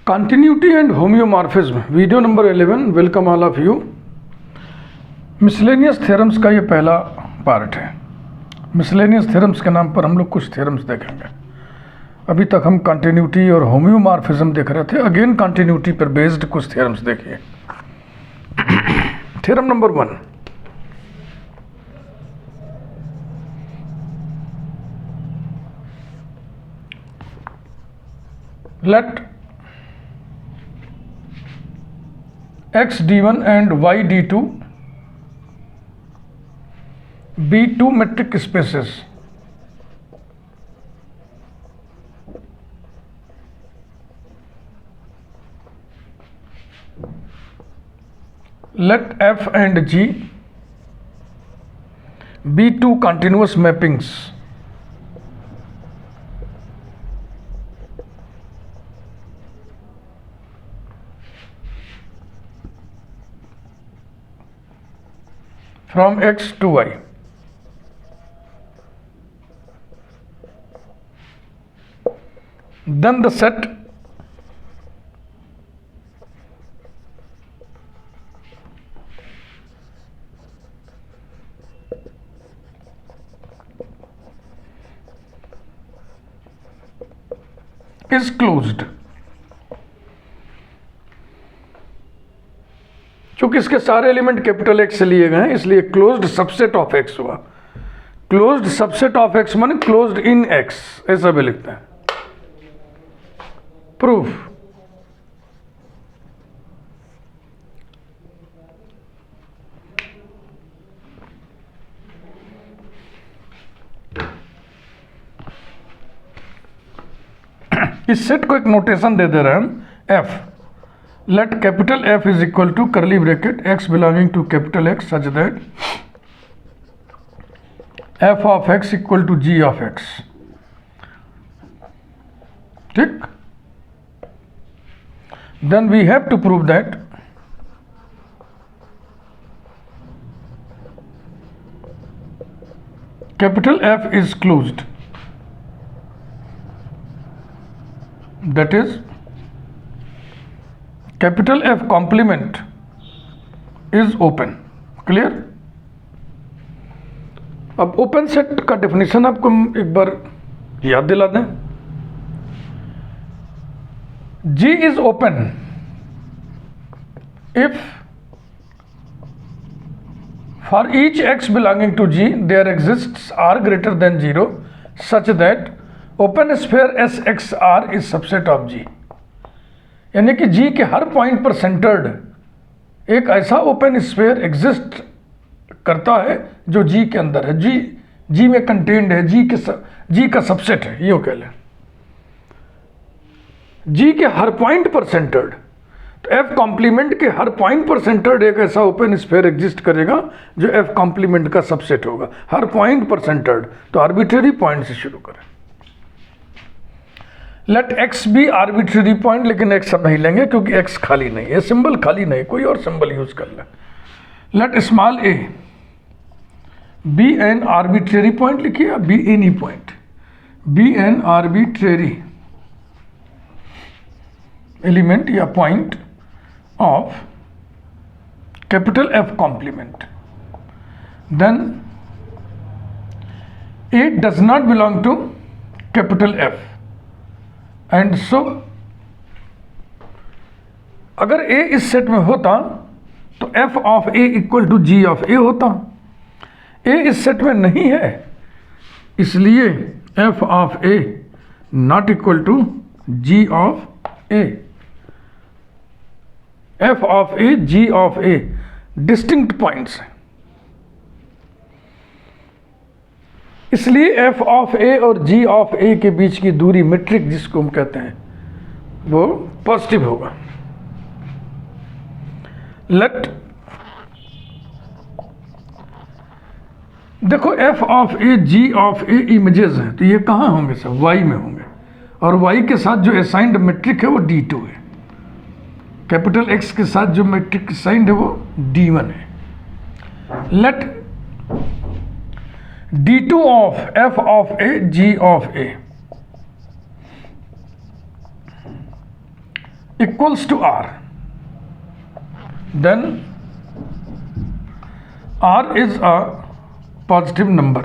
Continuity and homeomorphism, video number 11। Welcome all of you. Miscellaneous theorems का ये पहला part है। मिसलेनियस थ्योरम्स के नाम पर हम लोग कुछ थ्योरम्स देखेंगे। अभी तक हम कंटिन्यूटी और होम्योमॉर्फिज्म देख रहे थे। अगेन कंटिन्यूटी पर बेस्ड कुछ थ्योरम्स देखिए। Theorem number 1, let x d1 and y d2 be two metric spaces let f and g be two continuous mappings from x to y. Then the set is closed। चूंकि इसके सारे element capital x से लिए गए हैं इसलिए closed subset of x हुआ। Closed subset of x माने क्लोज्ड इन एक्स, ऐसा भी लिखते हैं। प्रूफ, इस सेट को एक नोटेशन दे दे रहे हैं हम, F. Let capital F is equal to curly bracket x belonging to capital X such that f of x equal to g of x। ठीक। Then we have to prove that capital F is closed, that is capital F complement is open. Clear. अब open set का definition आपको एक बार याद दिला दें। G is open if for each x belonging to G there exists r greater than 0 such that open sphere S x r is subset of G. यानी कि जी के हर पॉइंट पर सेंटर्ड एक ऐसा ओपन स्फीयर एग्जिस्ट करता है जो जी के अंदर है, जी में कंटेन्ड है, जी का सबसेट है, यूँ कह लें। जी के हर पॉइंट पर सेंटर्ड, तो एफ कॉम्प्लीमेंट के हर पॉइंट पर सेंटर्ड एक ऐसा ओपन स्फीयर एग्जिस्ट करेगा जो एफ कॉम्प्लीमेंट का सबसेट होगा। हर पॉइंट पर सेंटर्ड, तो आर्बिट्रेरी पॉइंट से शुरू करें। Let x be arbitrary point, लेकिन एक्स हम नहीं लेंगे क्योंकि एक्स खाली नहीं है, सिंबल खाली नहीं, कोई और सिंबल यूज कर लें। Let small a be an arbitrary point लिखिए, be any point, be an arbitrary element या point of capital F complement. Then a does not belong to capital F and so अगर a इस set में होता तो F of a equal to G of a होता। A इस set में नहीं है इसलिए F of a not equal to G of a. F of a, g of a distinct points हैं, इसलिए एफ ऑफ ए और जी ऑफ ए के बीच की दूरी मीट्रिक जिसको हम कहते हैं वो पॉजिटिव होगा। लेट देखो f of a, g of a images हैं, तो ये कहाँ होंगे सर? वाई में होंगे, और वाई के साथ जो असाइंड मीट्रिक है वो D2 है। कैपिटल एक्स के साथ जो मीट्रिक असाइंड है वो D1 है। Let D2 of f of a, g of a equals to r, then r is a positive number.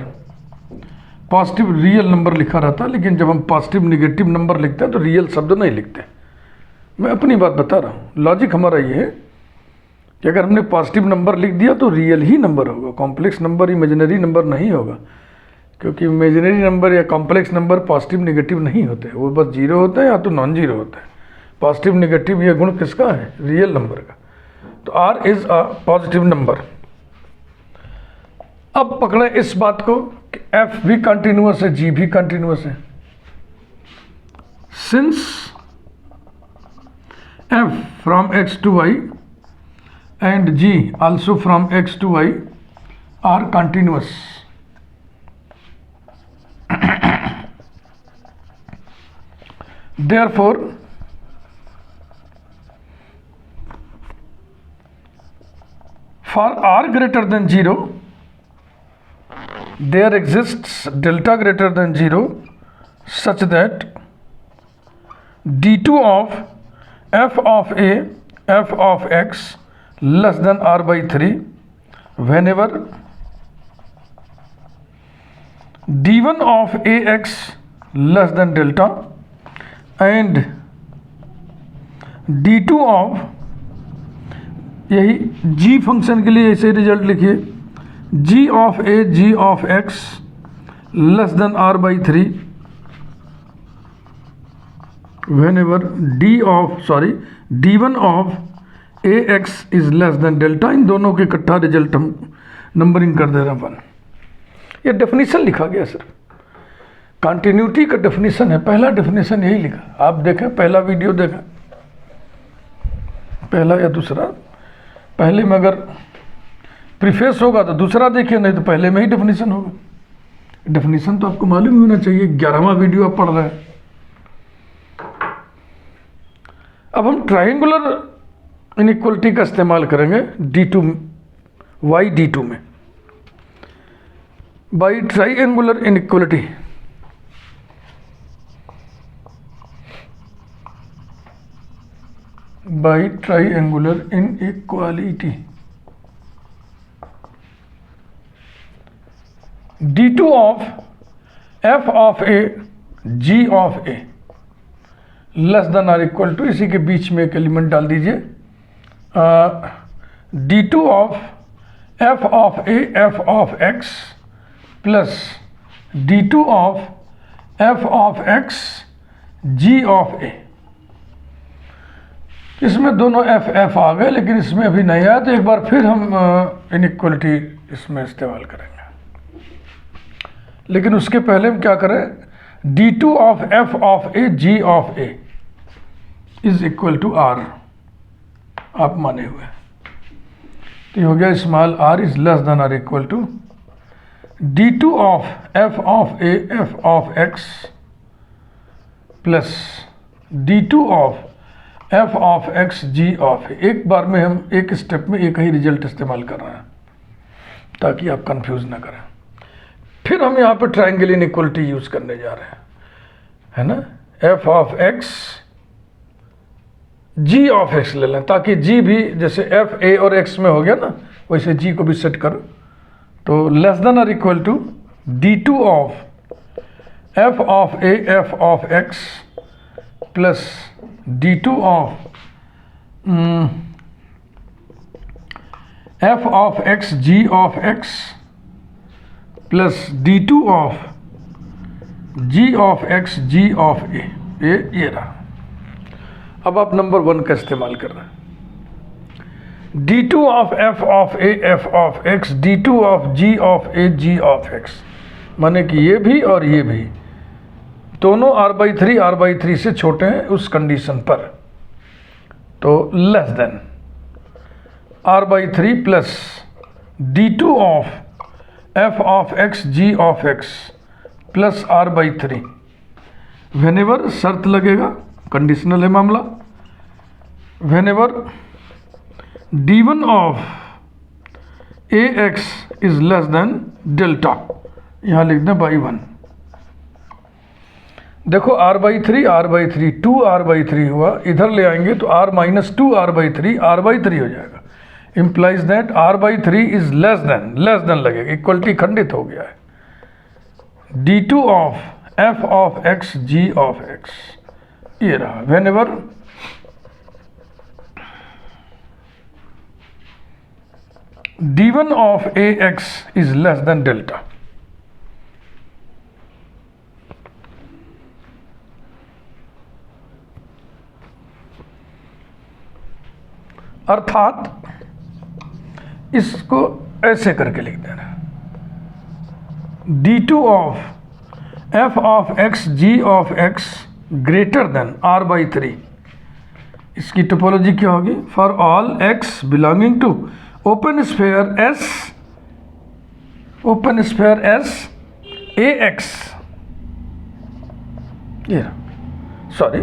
Positive real number लिखा रहता है, लेकिन जब हम पॉजिटिव निगेटिव नंबर लिखते हैं तो रियल शब्द नहीं लिखते। मैं अपनी बात बता रहा हूँ, लॉजिक हमारा ये है कि अगर हमने पॉजिटिव नंबर लिख दिया तो रियल ही नंबर होगा, कॉम्प्लेक्स नंबर इमेजिनरी नंबर नहीं होगा, क्योंकि इमेजिनरी नंबर या कॉम्प्लेक्स नंबर पॉजिटिव निगेटिव नहीं होते, वो बस जीरो होते हैं या तो नॉन जीरो होते हैं। पॉजिटिव निगेटिव ये गुण किसका है? रियल नंबर का। तो r is a positive number. अब पकड़े इस बात को कि f भी कंटिन्यूअस है, g भी कंटिन्यूअस है। Since f from x to y and g also from x to y are continuous, therefore for r greater than 0 there exists delta greater than 0 such that d2 of f of a f of x less than r by 3 whenever d1 of ax less than delta and d2 of, यही g function के लिए ऐसे result लिखिए, g of a g of x less than r by 3 whenever d1 of ax is less than delta। इन दोनों के इकट्ठा result हम numbering कर दे रहे हैं 1। ये डेफिनेशन लिखा गया सर, कंटिन्यूटी का डेफिनेशन है, पहला डेफिनेशन यही लिखा। आप देखें, पहला वीडियो देखें, पहला या दूसरा, पहले में अगर प्रीफेस होगा तो दूसरा देखिए, नहीं तो पहले में ही डेफिनेशन होगा। डेफिनेशन तो आपको मालूम ही होना चाहिए, 11वां वीडियो आप पढ़ रहे हैं। अब हम ट्रायंगुलर इनइक्वलिटी का इस्तेमाल करेंगे d2 में। By triangular inequality d2 of f of a g of a less than or equal to, इसी के बीच में एक एलिमेंट डाल दीजिए, d2 of f of a f of x plus d2 of f of x g of a। इसमें दोनों f आ गए, लेकिन इसमें अभी नहीं आया, तो एक बार फिर हम इनइक्वलिटी इसमें इस्तेमाल करेंगे। लेकिन उसके पहले हम क्या करें, d2 of f of a g of a is equal to r आप माने हुए, तो ये हो गया small r is less than or equal to d2 of f of a f of x plus d2 of f of x g of a। एक बार में हम एक स्टेप में एक ही रिजल्ट इस्तेमाल कर रहे हैं ताकि आप कंफ्यूज ना करें। फिर हम यहाँ पर ट्रायंगल इनइक्वलिटी यूज करने जा रहे हैं, है ना, f of x g of x ले लें, ताकि g भी जैसे f a और x में हो गया ना, वैसे g को भी सेट करो। तो less than or equal to d2 of f of a f of x plus d2 of f of x g of x plus d2 of g of x g of a। ये रहा। अब आप number 1 का इस्तेमाल कर रहे हैं, d2 of f of a f of x d2 of g of a g of x, माने कि ये भी और ये भी दोनों r/3 से छोटे हैं उस कंडीशन पर, तो less then r/3 plus d2 of f of x g of x plus r/3। Whenever शर्त लगेगा, कंडीशनल है मामला, whenever d1 of ax is less than delta, यहाँ लिख दें बाई 1, देखो r/3 2r/3 हुआ, इधर ले आएंगे तो r माइनस 2r/3 r/3 हो जाएगा। Implies that r/3 is less than लगेगा, इक्वलिटी खंडित हो गया है। d2 of f of x g of x ये रहा। Whenever d1 of ax is less than delta, अर्थात इसको ऐसे करके लिख देना, d2 of f of x g of x greater than r/3। इसकी टोपोलॉजी क्या होगी? For all x belonging to open sphere S ax, ये सॉरी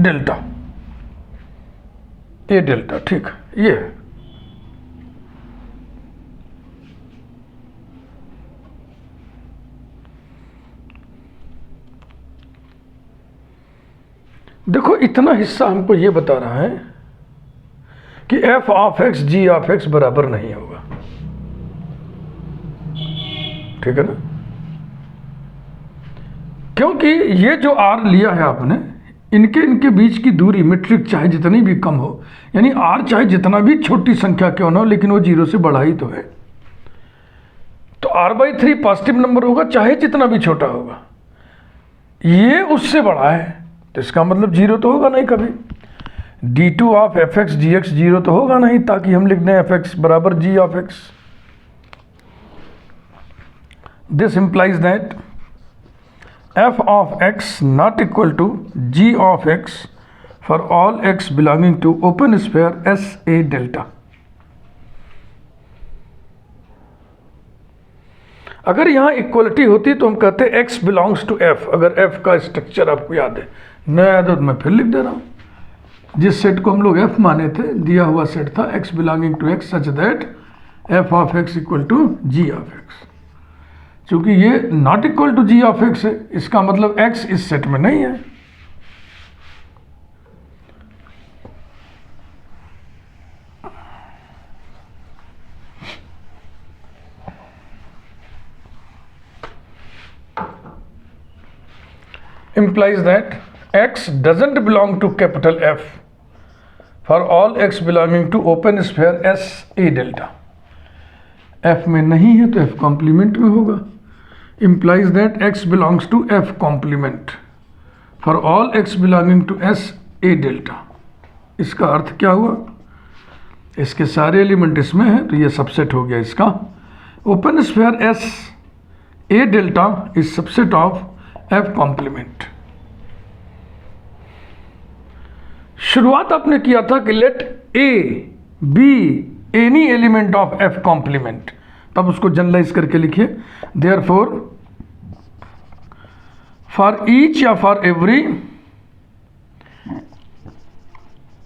डेल्टा, ये डेल्टा, ठीक है। ये देखो इतना हिस्सा हमको ये बता रहा है कि f of x g of x बराबर नहीं होगा, ठीक है ना? क्योंकि ये जो r लिया है आपने, इनके बीच की दूरी मीट्रिक चाहे जितनी भी कम हो, यानी r चाहे जितना भी छोटी संख्या क्यों ना हो, लेकिन वो 0 से बड़ा ही तो है। तो r/3 पॉजिटिव नंबर होगा चाहे जितना भी छोटा होगा, ये उससे बड़ा है तो इसका मतलब 0 तो होगा नहीं कभी। d2 ऑफ fx gx 0 तो होगा नहीं, ताकि हम लिख दें fx बराबर g of x। This implies that f of x not equal to g of x for all x belonging to open sphere S a delta. अगर यहाँ इक्वलिटी होती तो हम कहते x बिलोंग्स टू f। अगर f का structure आपको याद है, न याद हो तो मैं फिर लिख दे रहा हूँ। जिस सेट को हम लोग f माने थे, दिया हुआ सेट था x belonging to x such that f of x equal to g of x। चूंकि ये not equal to g of x है, इसका मतलब x इस सेट में नहीं है। implies that x doesn't belong to capital F for all x belonging to open sphere S a delta। F में नहीं है तो F कॉम्प्लीमेंट में होगा। implies that x belongs to F complement for all x belonging to S a delta। इसका अर्थ क्या हुआ? इसके सारे एलिमेंट इसमें हैं तो ये सबसेट हो गया इसका। ओपन sphere S a delta is subset of F complement. शुरुआत आपने किया था कि let A be any element of F complement, तब उसको जनरलाइज करके लिखिए। देयरफॉर फॉर ईच या for every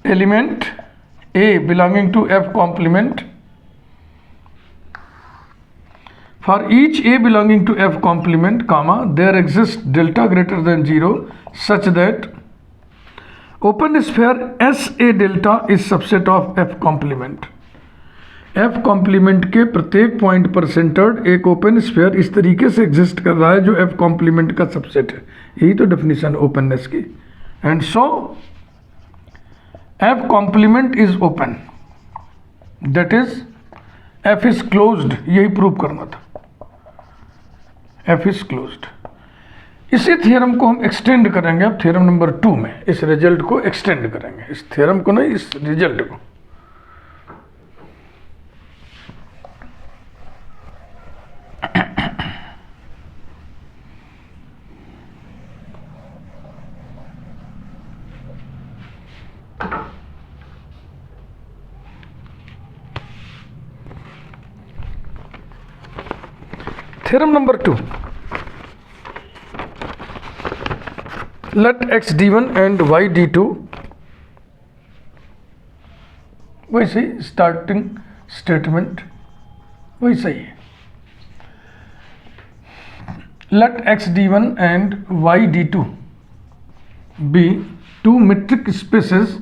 element A belonging to F complement, for each a belonging to F complement, comma, there exists delta greater than 0 such that open sphere S a delta is subset of F complement। F complement के प्रत्येक point पर centred एक open sphere इस तरीके से exist कर रहा है जो F complement का सबसेट है। यही तो डेफिनेशन ओपननेस की। And so F complement is open, that is F is closed, यही प्रूव करना था। F is closed. इसी थ्योरम को हम एक्सटेंड करेंगे अब थ्योरम नंबर 2 में। इस रिजल्ट को एक्सटेंड करेंगे, इस थ्योरम को नहीं, इस रिजल्ट को। Theorem number 2, let x d1 and y d2, वही सही, स्टार्टिंग स्टेटमेंट वही सही है। let x d1 and y d2 be two metric spaces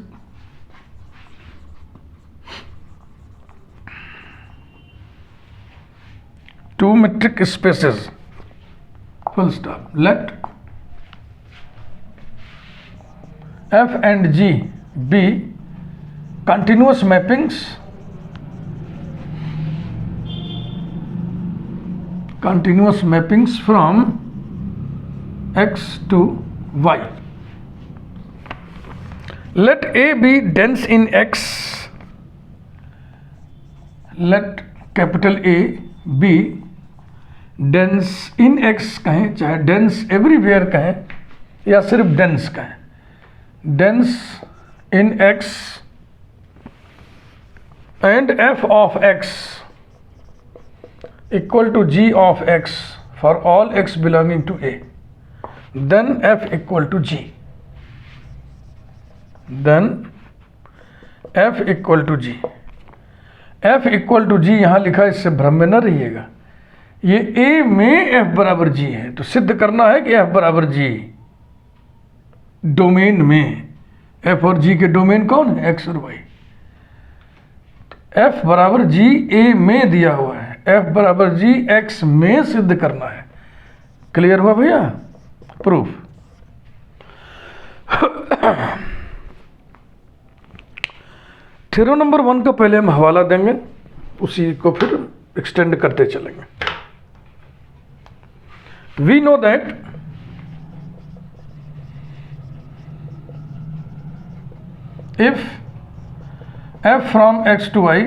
full stop. Let f and g be continuous mappings from x to y. Let A be dense in x. Let capital A be dense in x कहें, चाहे dense everywhere कहें या सिर्फ dense कहें. Dense in x and f of x equal to g of x for all x belonging to A. Then f equal to g. Then f equal to g. f equal to g यहाँ लिखा है, इससे भ्रम में न रहिएगा. ये A में f बराबर g है, तो सिद्ध करना है कि f बराबर g डोमेन में. f और g के डोमेन कौन है? x और y. f बराबर g A में दिया हुआ है, f बराबर g x में सिद्ध करना है. क्लियर हुआ भैया? प्रूफ. थ्योरम नंबर 1 का पहले हम हवाला देंगे, उसी को फिर एक्सटेंड करते चलेंगे. We know that if f from x to y,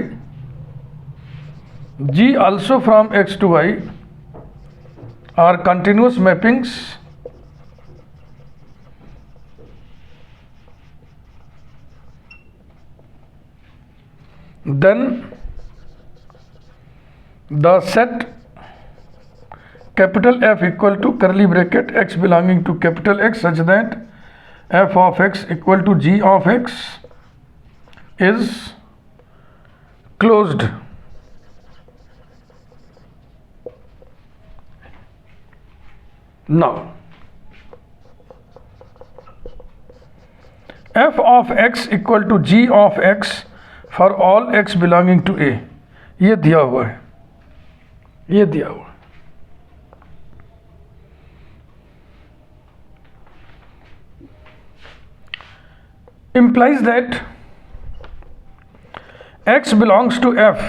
g also from x to y are continuous mappings then the set capital F equal to curly bracket x belonging to capital X such that f of x equal to g of x is closed. Now f of x equal to g of x for all x belonging to A, ये दिया हुआ है, ये दिया हुआ है. Implies that x belongs to f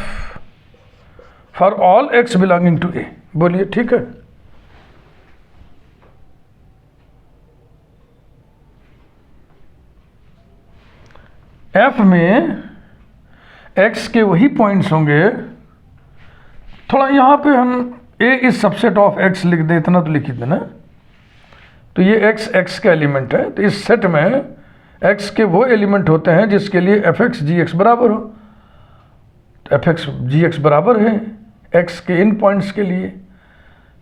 for all x belonging to A. बोलिए ठीक है? f में x के वही पॉइंट्स होंगे. थोड़ा यहाँ पे हम a is subset of x लिख दें, इतना तो लिख ही देना. तो ये x का एलिमेंट है, तो इस सेट में x के वो एलिमेंट होते हैं जिसके लिए fx gx बराबर हो. तो fx gx बराबर है x के इन पॉइंट्स के लिए,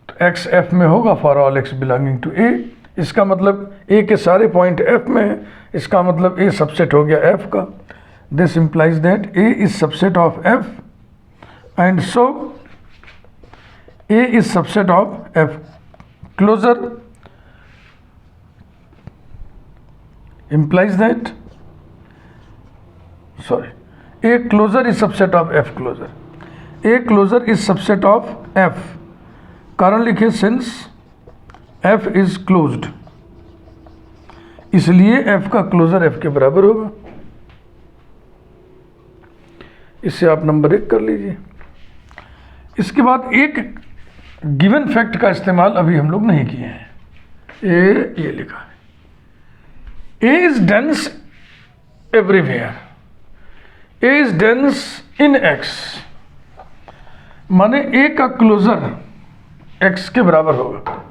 तो x f में होगा for all x belonging to A. इसका मतलब A के सारे पॉइंट f में है, इसका मतलब A सबसेट हो गया f का. This implies that A is subset of f and so A is subset of f. Closure implies that, sorry, A closure is subset of f closure. A closure is subset of f. कारण लिखे since f is closed, इसलिए f का closure f के बराबर होगा. इससे आप number 1 कर लीजिए. इसके बाद एक गिवन फैक्ट का इस्तेमाल अभी हम लोग नहीं किए हैं. ये लिखा है A is dense everywhere. A is dense in x. माने A का क्लोजर x के बराबर होगा.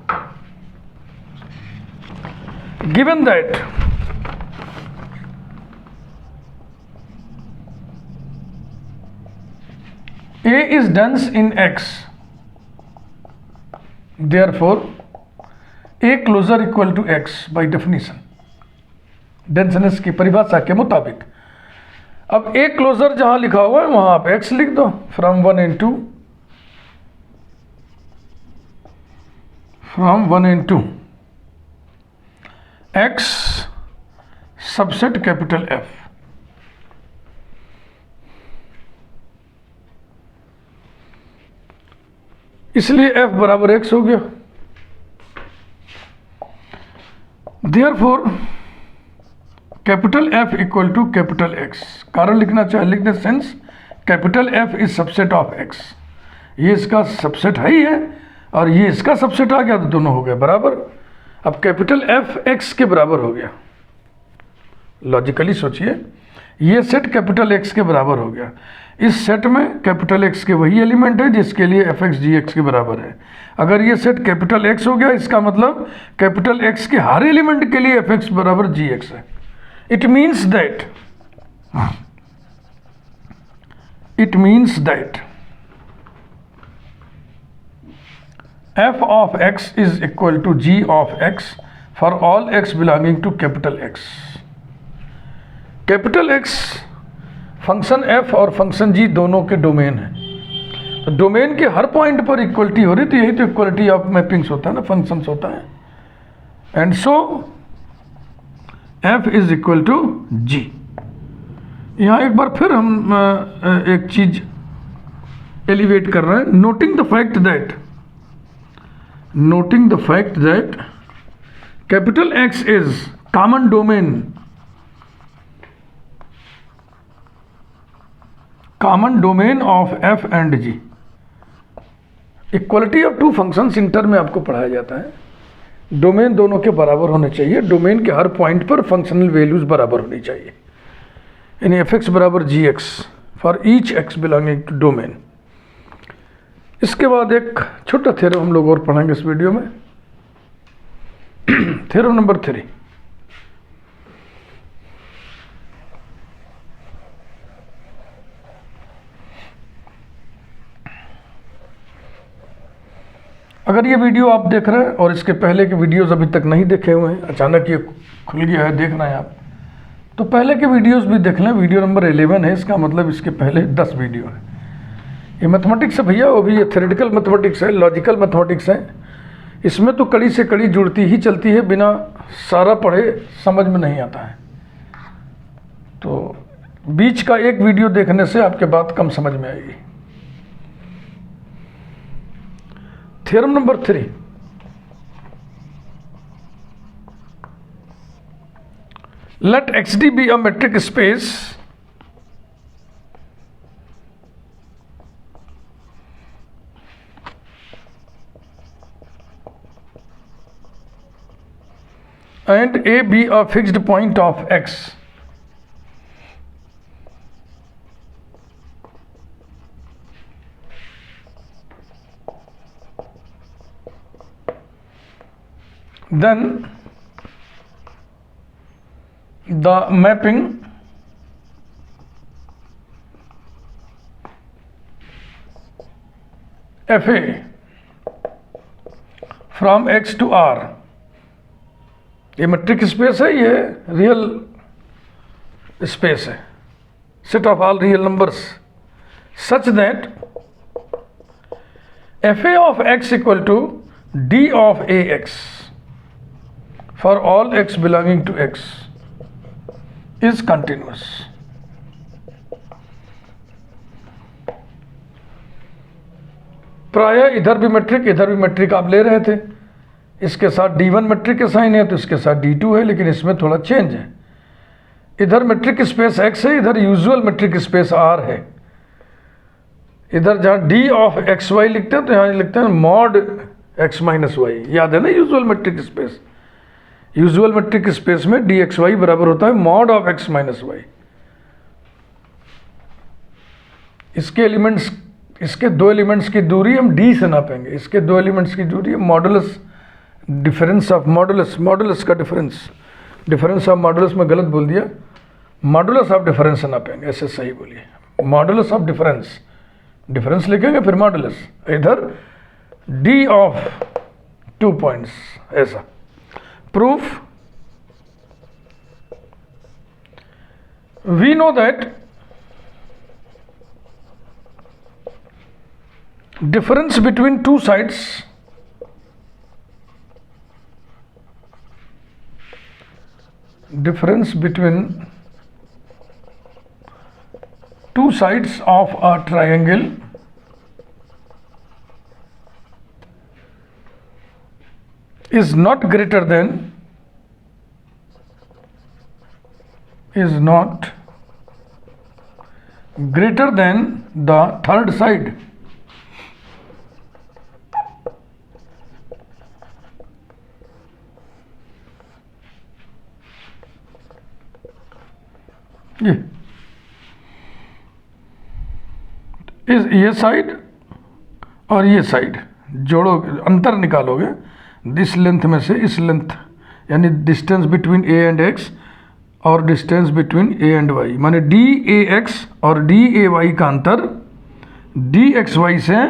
Given that A is dense in x, therefore A closer equal to x by definition. डेंसनेस की परिभाषा के मुताबिक. अब A क्लोजर जहां लिखा हुआ है वहां आप x लिख दो. From 1 into from 1 into x subset capital F। इसलिए f बराबर x हो गया। Therefore capital F equal to capital X। कारण लिखना चाहिए, लिखने sense capital F is subset of X। ये इसका सबसेट है ही है और ये इसका सबसेट आ गया तो दोनों हो गए बराबर। अब कैपिटल F X के बराबर हो गया। लॉजिकली सोचिए, ये सेट कैपिटल X के बराबर हो गया। इस सेट में कैपिटल X के वही एलिमेंट है जिसके लिए fx gx के बराबर है। अगर ये सेट कैपिटल X हो गया, इसका मतलब कैपिटल X के हर एलिमेंट के लिए fx बराबर gx है। It means that f of x is equal to g of x for all x belonging to capital X। Capital X function f और फंक्शन g दोनों के डोमेन है। तो डोमेन के हर पॉइंट पर इक्वलिटी हो रही, तो यही तो इक्वलिटी ऑफ मैपिंग्स होता है ना, फंक्शंस होता है। And so f is equal to g। यहाँ एक बार फिर हम एक चीज एलिवेट कर रहे हैं, noting the fact that capital X is common domain of f and g। Equality of two functions inter में आपको पढ़ाया जाता है। डोमेन दोनों के बराबर होने चाहिए, डोमेन के हर पॉइंट पर फंक्शनल वैल्यूज बराबर होनी चाहिए, यानी fx बराबर gx for each x belonging to domain. इसके बाद एक छोटा थ्योरम हम लोग और पढ़ेंगे इस वीडियो में, थ्योरम नंबर 3। अगर ये वीडियो आप देख रहे हैं और इसके पहले के वीडियोस अभी तक नहीं देखे हुए हैं, अचानक ये खुल गया है, देखना है आप, तो पहले के वीडियोस भी देख लें। वीडियो नंबर 11 है, इसका मतलब इसके पहले 10 वीडियो है। ये मैथमेटिक्स है भैया, वो भी ये थ्योरेटिकल मैथमेटिक्स है, लॉजिकल मैथमेटिक्स है। इसमें तो कड़ी से कड़ी जुड़ती ही चलती है, बिना सारा पढ़े समझ में नहीं आता है। तो बीच का एक वीडियो देखने से आपके बात कम समझ में आएगी। Theorem number 3, let XD be a metric space and A be a fixed point of X। Then the mapping FA from X to R, ये मेट्रिक स्पेस है, ये रियल स्पेस है, set of all real numbers such that FA of X equal to D of AX for all x belonging to X is continuous। प्राय इधर भी metric आप ले रहे थे, इसके साथ D1 मेट्रिक के साइन है तो इसके साथ D2 है, लेकिन इसमें थोड़ा चेंज है। इधर मेट्रिक स्पेस X है, इधर यूजुअल मेट्रिक स्पेस R है। इधर जहाँ D ऑफ XY लिखते हैं तो यहाँ लिखते हैं मॉड X माइनस वाई। याद है ना usual metric space? Usual metric space में dxy बराबर होता है mod of x minus y. इसके दो एलिमेंट्स की दूरी हम d से नापेंगे। इसके दो एलिमेंट्स की दूरी मॉडुलस डिफरेंस ऑफ मॉडुलस का डिफरेंस ऑफ मॉडुलस में गलत बोल दिया, मॉडुलस ऑफ डिफरेंस से नापेंगे, ऐसे सही बोलिए, मॉडुलस ऑफ डिफरेंस लिखेंगे फिर मॉडुलस। इधर d ऑफ 2 पॉइंट्स, ऐसा। Proof, we know that difference between two sides difference between two sides of a triangle is not greater than the third side. ये side और ये साइड जोड़ो, अंतर निकालोगे इस लेंथ में से इस लेंथ, यानी distance between a and x और distance between a and y, माने डी ए एक्स और डी ए वाई का अंतर डी एक्स वाई से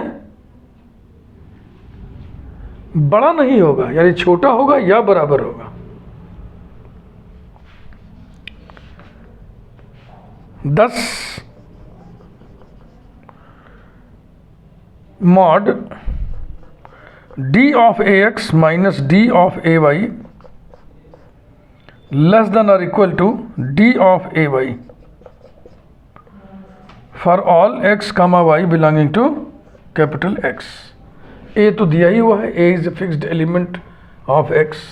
बड़ा नहीं होगा, यानी छोटा होगा या बराबर होगा। Thus mod d of a x minus d of a y less than और equal to d of a y for all x comma y belonging to capital X. A तो दिया ही हुआ है, a is a fixed element of X.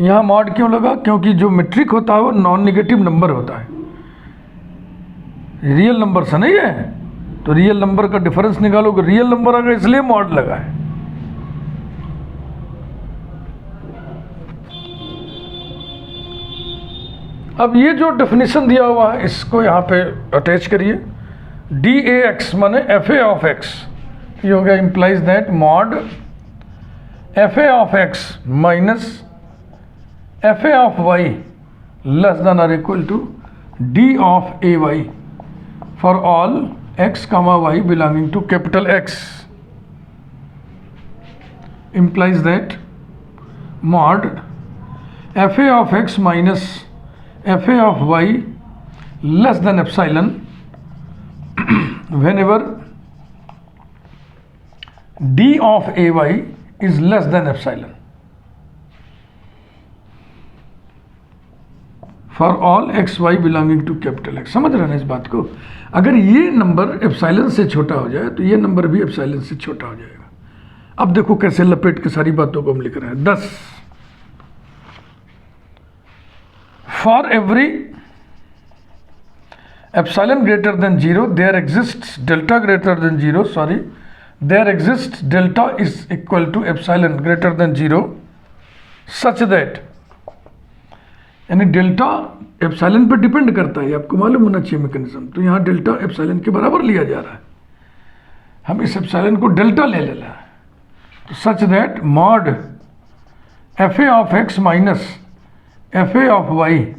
यहाँ mod क्यों लगा? क्योंकि जो मीट्रिक होता है वो नॉन नेगेटिव नंबर होता है, रियल नंबर से नहीं है। तो रियल नंबर का डिफरेंस निकालोगे, रियल नंबर आ गया, इसलिए मॉड लगा है। अब ये जो डेफिनेशन दिया हुआ है इसको यहाँ पे अटैच करिए। डी ए एक्स माने एफ ए ऑफ एक्स, ये हो गया, implies that mod f a of x minus f a of y less than और equal to d of a y for all x comma y belonging to capital X implies that mod fa of x minus fa of y less than epsilon whenever d of ay is less than epsilon for all x y belonging to capital X। समझ रहे हैं इस बात को? अगर ये number epsilon से छोटा हो जाए तो ये नंबर भी एप्सिलॉन से छोटा हो जाएगा। अब देखो कैसे लपेट के सारी बातों को हम लिख रहे हैं। 10 for every epsilon greater than 0 there exists delta greater than 0, sorry there exist delta is equal to epsilon greater than 0 such that, यानी डेल्टा एप्सिलॉन पर डिपेंड करता है, आपको मालूम होना चाहिए मैकेनिज्म। तो यहाँ डेल्टा एप्सिलॉन के बराबर लिया जा रहा है, हम इस एप्सिलॉन को डेल्टा ले लेना है। तो such that mod f a of x minus f a of y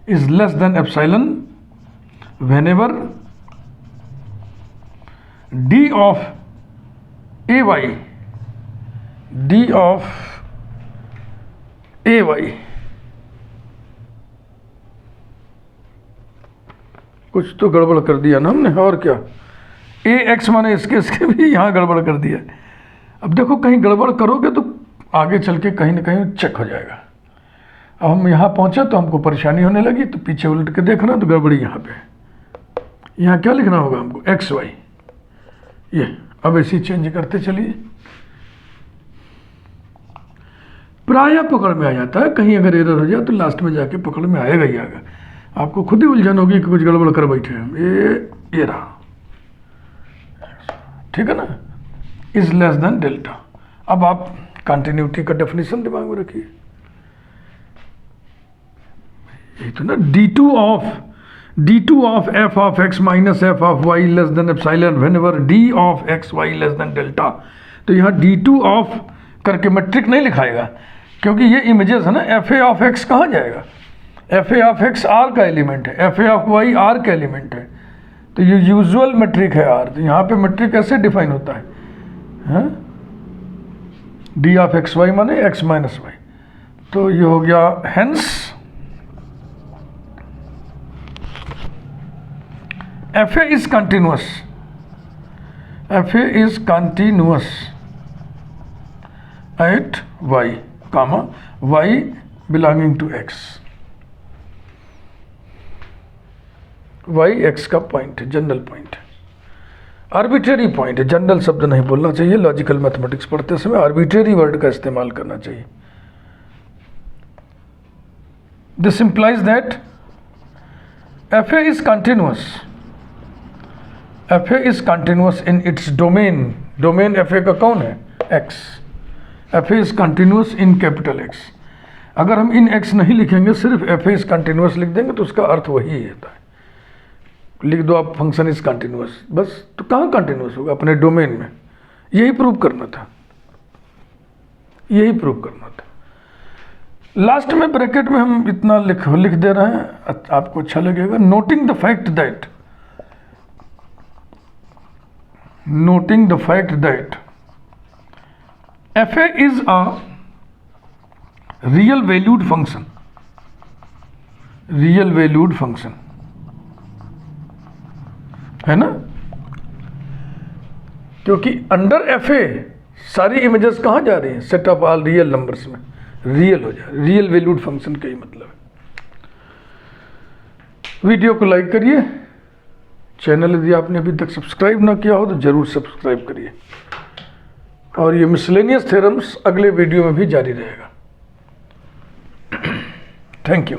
is less than epsilon whenever d of a y कुछ तो गड़बड़ कर दिया ना हमने, और क्या, ए एक्स माने इसके भी यहाँ गड़बड़ कर दिया। अब देखो कहीं गड़बड़ करोगे तो आगे चल के कहीं ना कहीं चेक हो जाएगा। अब हम यहाँ पहुँचे तो हमको परेशानी होने लगी, तो पीछे उलट के देखना तो गड़बड़ी यहाँ पे। यहाँ क्या लिखना होगा हमको? X y. ये अब ऐसे चेंज करते चलिए, प्रायः पकड़ में आ जाता है। कहीं अगर एरर हो जाए तो लास्ट में जाके पकड़ में आएगा ही आएगा। आपको खुद ही उलझन होगी कि कुछ गड़बड़ कर बैठे हैं। ये रहा, ठीक है ना, इज लेस देन डेल्टा। अब आप कंटिन्यूटी का डेफिनेशन दिमाग में रखिए। ये तो ना d2 of f of x minus f of y less than epsilon whenever d of x y less than delta. तो यहाँ d2 ऑफ करके मैट्रिक नहीं लिखाएगा, क्योंकि ये इमेजेस है ना। एफ ए ऑफ एक्स कहाँ जाएगा? F a of x r का एलिमेंट है, f a of y r का एलिमेंट है, तो ये यूजुअल मैट्रिक है आर। तो यहाँ पे मैट्रिक कैसे डिफाइन होता है? डी ऑफ एक्स वाई माने एक्स माइनस वाई। तो ये हो गया, hence f a is continuous, f a is continuous at y comma y belonging to x. Y x का पॉइंट है, जनरल पॉइंट है, आर्बिट्रेरी पॉइंट है। जनरल शब्द नहीं बोलना चाहिए, लॉजिकल मैथमेटिक्स पढ़ते समय आर्बिट्रेरी वर्ड का इस्तेमाल करना चाहिए। This implies that F a is continuous, f a is continuous in its domain, domain F A का कौन है, x, F a is continuous in capital x. अगर हम इन एक्स नहीं लिखेंगे, सिर्फ एफ ए इज कंटिन्यूअस लिख देंगे तो उसका अर्थ वही होता है। लिख दो आप फंक्शन इज कंटिन्यूअस, बस, तो कहाँ कंटिन्यूअस होगा, अपने डोमेन में। यही प्रूव करना था, यही प्रूव करना था। लास्ट में ब्रैकेट में हम इतना लिख दे रहे हैं, आपको अच्छा लगेगा। Noting the fact that, noting the fact that F a is a real valued function, real valued function है ना, क्योंकि अंडर एफ ए सारी इमेजेस कहाँ जा रही हैं, set of all real numbers में रियल हो जाए, रियल वैल्यूड फंक्शन का ही मतलब है। वीडियो को लाइक करिए, चैनल यदि आपने अभी तक सब्सक्राइब ना किया हो तो जरूर सब्सक्राइब करिए, और ये मिसलेनियस थ्योरम्स अगले वीडियो में भी जारी रहेगा। Thank you.